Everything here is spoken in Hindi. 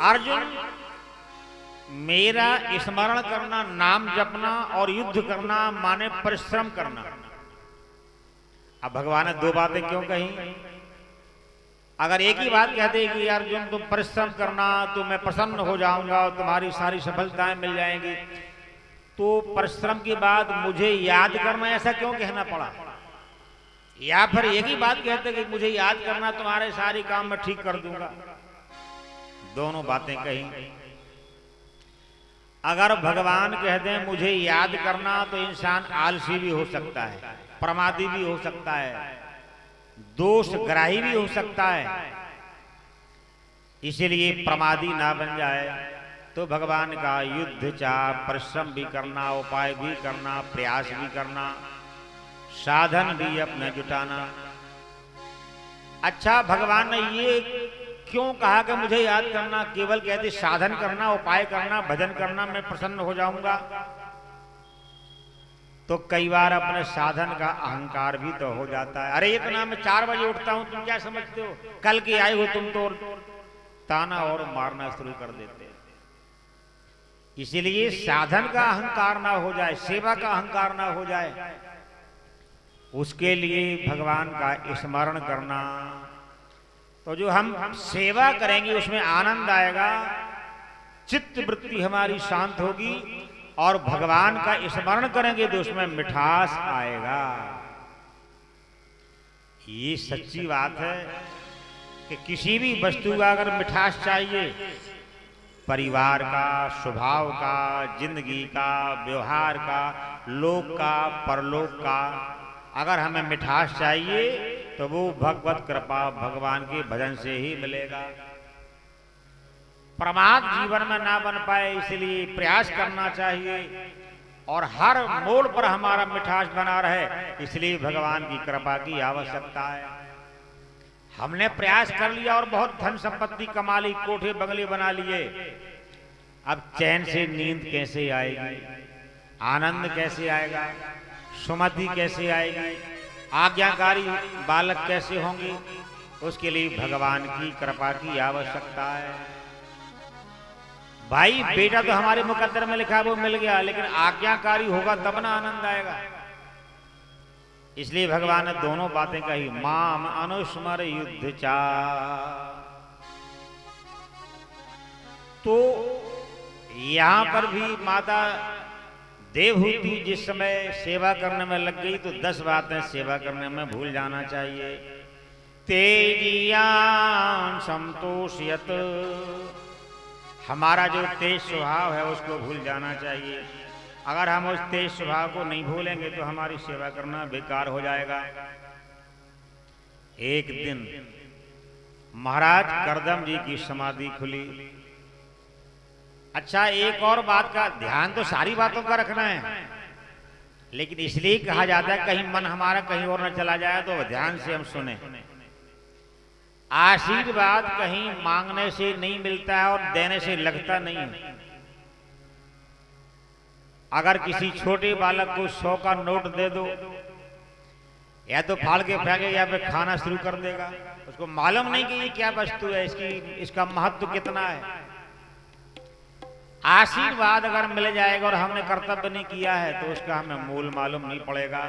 अर्जुन, मेरा स्मरण करना, नाम जपना और युद्ध करना माने परिश्रम करना। अब भगवान ने दो बातें क्यों कही? अगर एक ही बात कहते कि अर्जुन तुम परिश्रम करना तो मैं प्रसन्न हो जाऊंगा और तुम्हारी सारी सफलताएं मिल जाएंगी, तो परिश्रम के बाद मुझे याद करना ऐसा क्यों कहना पड़ा? या फिर एक ही बात कहते कि मुझे याद करना, तुम्हारे सारे काम मैं ठीक कर दूंगा। दोनों बातें कही। अगर भगवान कहते हैं मुझे याद करना, तो इंसान आलसी भी हो सकता है, प्रमादी भी हो सकता है, दोषग्राही भी हो सकता है। इसीलिए प्रमादी ना बन जाए तो भगवान का युद्ध चाह, परिश्रम भी करना, उपाय भी करना, प्रयास भी करना, साधन भी अपने जुटाना। अच्छा, भगवान ने ये क्यों कहा कि मुझे याद करना? केवल कहते साधन करना, उपाय करना, भजन करना, मैं प्रसन्न हो जाऊंगा। तो कई बार अपने साधन का अहंकार भी तो हो जाता है। अरे इतना मैं 4 बजे उठता हूं, तुम क्या समझते हो? कल के आए हो तुम तो ताना और मारना शुरू कर देते। इसीलिए साधन का अहंकार ना हो जाए, सेवा का अहंकार ना हो जाए, उसके लिए भगवान का स्मरण करना। तो जो हम सेवा करेंगे उसमें आनंद आएगा, चित्त वृत्ति हमारी शांत होगी, और भगवान का स्मरण करेंगे तो उसमें मिठास आएगा। ये सच्ची बात है कि किसी भी वस्तु का अगर मिठास चाहिए, परिवार का, स्वभाव का, जिंदगी का, व्यवहार का, लोक का, परलोक का, अगर हमें मिठास चाहिए तो वो भगवत कृपा, भगवान के भजन से ही मिलेगा। प्रमाद जीवन में ना बन पाए, इसलिए प्रयास करना चाहिए, और हर मोड़ पर हमारा मिठास बना रहे, इसलिए भगवान की कृपा की आवश्यकता है। हमने प्रयास कर लिया और बहुत धन संपत्ति कमा ली, कोठे बंगले बना लिए, अब चैन से नींद कैसे आएगी? आनंद कैसे आएगा? सुमति कैसे आएगी? आज्ञाकारी बालक कैसे होंगे? उसके लिए भगवान की कृपा की आवश्यकता है। भाई बेटा तो हमारे मुकद्दर में लिखा है, वो मिल गया, लेकिन आज्ञाकारी होगा तब ना आनंद आएगा। इसलिए भगवान ने दोनों बातें कही, माम अनुस्मर युद्ध चा। तो यहां पर भी माता देवहूति जिस समय सेवा करने में लग गई, तो 10 बातें सेवा करने में भूल जाना चाहिए। तेजियान संतोषयत, हमारा जो तेज स्वभाव है उसको भूल जाना चाहिए। अगर हम उस तेज स्वभाव को नहीं भूलेंगे तो हमारी सेवा करना बेकार हो जाएगा। एक दिन महाराज करदम जी की समाधि खुली। अच्छा, एक और बात का ध्यान तो सारी बातों का रखना है, लेकिन इसलिए कहा जाता है कहीं मन हमारा कहीं और न चला जाए, तो ध्यान से हम सुने। आशीर्वाद कहीं मांगने से नहीं मिलता है और देने से लगता नहीं है। अगर किसी छोटे बालक को 100 का नोट दे दो, या तो फाड़ के फेंके या फिर खाना शुरू कर देगा। उसको मालूम नहीं कि ये क्या वस्तु है, इसका महत्व कितना है। आशीर्वाद अगर मिल जाएगा और हमने कर्तव्य नहीं किया है तो उसका हमें मूल मालूम नहीं पड़ेगा।